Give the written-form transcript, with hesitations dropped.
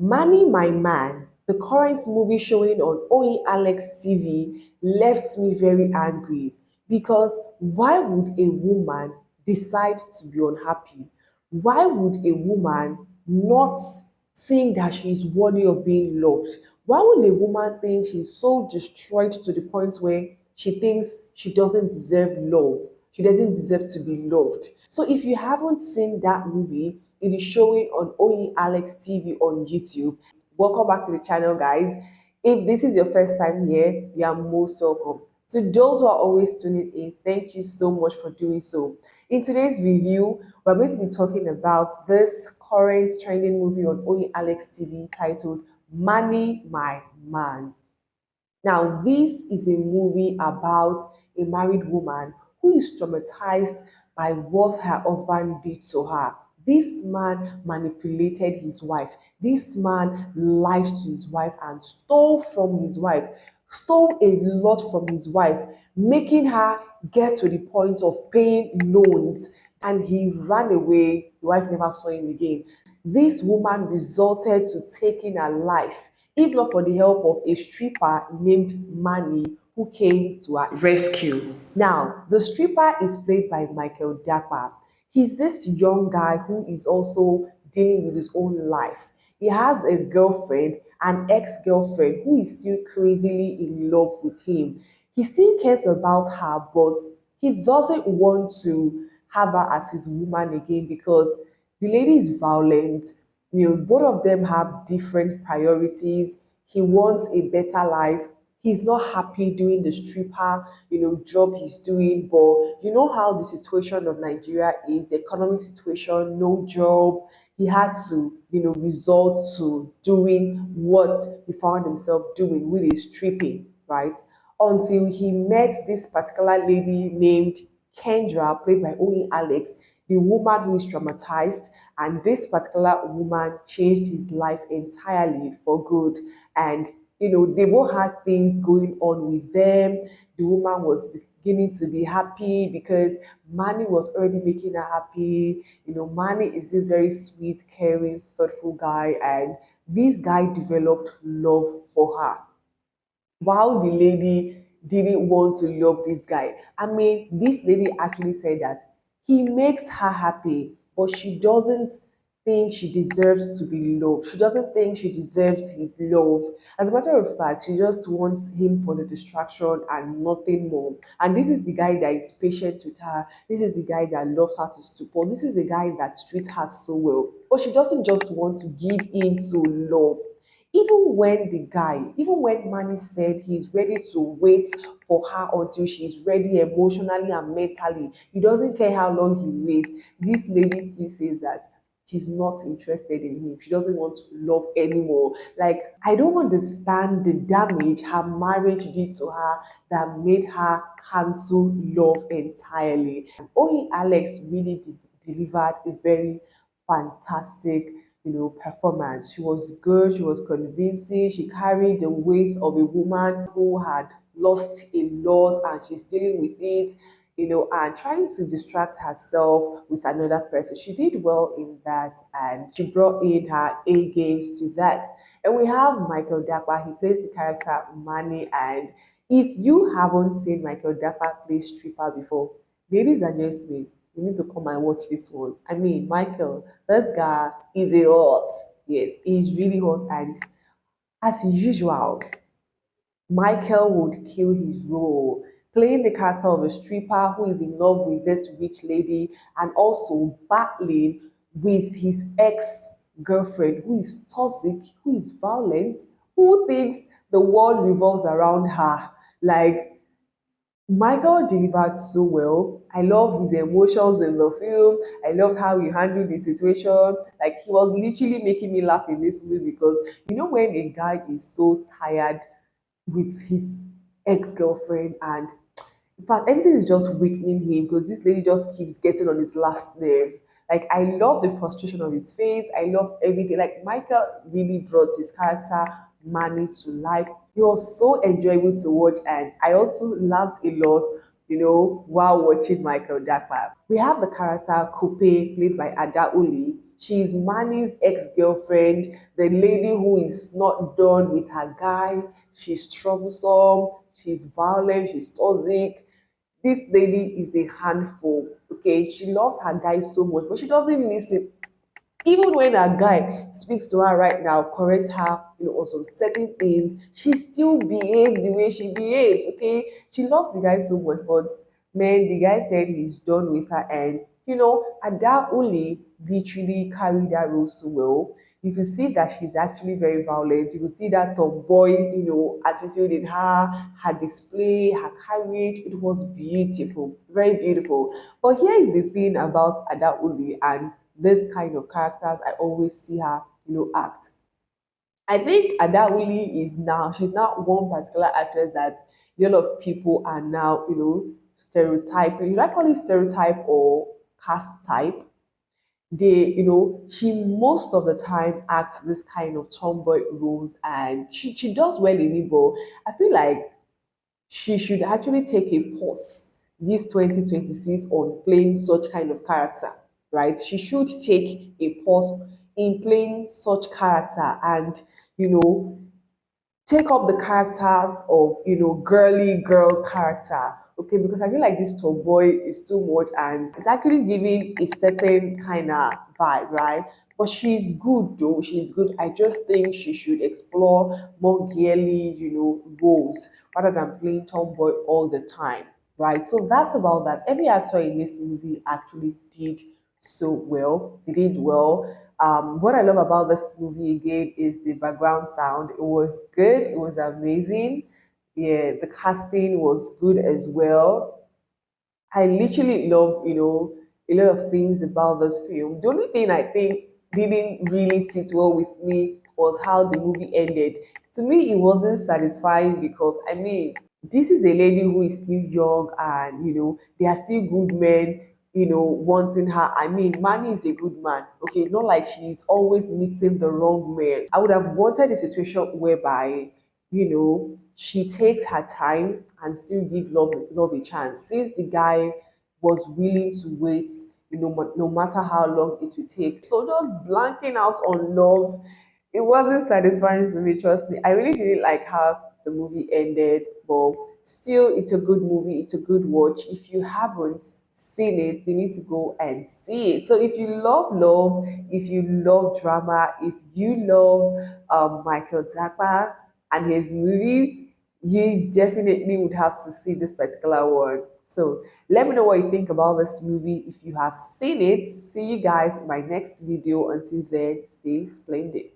Manny My Man, the current movie showing on Onyi Alex TV, left me very angry because why would a woman decide to be unhappy? Why would a woman not think that she is worthy of being loved? Why would a woman think she's so destroyed to the point where she thinks she doesn't deserve love? She doesn't deserve to be loved. So if you haven't seen that movie, it is showing on Onyi Alex TV on YouTube. Welcome back to the channel, guys. If this is your first time here, you are most welcome. To those who are always tuning in, thank you so much for doing so. In today's review, we're going to be talking about this current trending movie on Onyi Alex TV titled Manny My Man. Now, this is a movie about a married woman who is traumatized by what her husband did to her. This man manipulated his wife. This man lied to his wife and stole from his wife, stole a lot from his wife, making her get to the point of paying loans. And he ran away. The wife never saw him again. This woman resulted to taking her life if not for the help of a stripper named Manny who came to her rescue. Now, the stripper is played by Michael Dappa. He's this young guy who is also dealing with his own life. He has a girlfriend, an ex-girlfriend, who is still crazily in love with him. He still cares about her, but he doesn't want to have her as his woman again because the lady is violent. Both of them have different priorities. He wants a better life. He's not happy doing the stripper, job he's doing. But you know how the situation of Nigeria is, the economic situation, no job. He had to, resort to doing what he found himself doing, which is stripping, right? Until he met this particular lady named Kendra, played by Owen Alex, the woman who is traumatized, and this particular woman changed his life entirely for good. And they both had things going on with them. The woman was beginning to be happy because Manny was already making her happy. Manny is this very sweet, caring, thoughtful guy, and this guy developed love for her while the lady didn't want to love this guy. I mean, this lady actually said that he makes her happy, but she doesn't think she deserves to be loved. She doesn't think she deserves his love. As a matter of fact, she just wants him for the distraction and nothing more. And this is the guy that is patient with her. This is the guy that loves her to stupor. This is the guy that treats her so well. But she doesn't just want to give in to love. Even when Manny said he's ready to wait for her until she's ready emotionally and mentally, he doesn't care how long he waits. This lady still says that she's not interested in him. She doesn't want to love anymore. Like, I don't understand the damage her marriage did to her that made her cancel love entirely. Only Alex really delivered a very fantastic performance. She was good, she was convincing, she carried the weight of a woman who had lost a lot and she's dealing with it, and trying to distract herself with another person. She did well in that and she brought in her A games to that. And we have Michael Dappa, he plays the character Manny. And if you haven't seen Michael Dappa play stripper before, ladies and gentlemen, you need to come and watch this one. I mean, Michael, this guy is a hot. Yes, he's really hot. And as usual, Michael would kill his role, playing the character of a stripper who is in love with this rich lady and also battling with his ex girlfriend who is toxic, who is violent, who thinks the world revolves around her. Like, Michael delivered so well. I love his emotions in the film. I loved how he handled the situation. Like, he was literally making me laugh in this movie because when a guy is so tired with his ex-girlfriend and in fact everything is just weakening him because this lady just keeps getting on his last nerve. Like, I love the frustration of his face. I love everything. Like, Michael really brought his character Manny to life. It was so enjoyable to watch, and I also laughed a lot, while watching Michael Dapper. We have the character Coupe, played by Ada Uli. She's Manny's ex-girlfriend, the lady who is not done with her guy. She's troublesome, she's violent, she's toxic. This lady is a handful. Okay, she loves her guy so much, but she doesn't listen. Even when a guy speaks to her right now, correct her, on some certain things, she still behaves the way she behaves. Okay, she loves the guy so much, but man, the guy said he's done with her, and Ada Uli literally carried that role so well. You could see that she's actually very violent. You could see that tomboy, attitude in her display, her courage. It was beautiful, very beautiful. But here is the thing about Ada Uli and this kind of characters I always see her, act. I think Adauli she's not one particular actress that a lot of people are now, stereotyping. You like call it stereotype or cast type? She most of the time acts this kind of tomboy roles, and she does well in it, but I feel like she should actually take a pause this 2026 on playing such kind of character, right? She should take a pause in playing such character and, you know, take up the characters of girly girl character, okay, because I feel like this tomboy is too much and it's actually giving a certain kind of vibe, right? But she's good though, she's good. I just think she should explore more girly, roles rather than playing tomboy all the time, right? So that's about that. Every actor in this movie actually did so well. They did well. What I love about this movie again is the background sound. It was good. It was amazing. Yeah, the casting was good as well. I literally love, a lot of things about this film. The only thing I think didn't really sit well with me was how the movie ended. To me, it wasn't satisfying because this is a lady who is still young and there are still good men wanting her. Manny is a good man, okay, not like she's always meeting the wrong man. I would have wanted a situation whereby she takes her time and still give love a chance, since the guy was willing to wait, no matter how long it will take. So just blanking out on love, it wasn't satisfying to me, trust me. I really didn't like how the movie ended, but still, it's a good movie, it's a good watch. If you haven't seen it, you need to go and see it. So if you love love, if you love drama, if you love Michael Zappa and his movies, you definitely would have to see this particular one. So let me know what you think about this movie. If you have seen it, see you guys in my next video. Until then, stay splendid.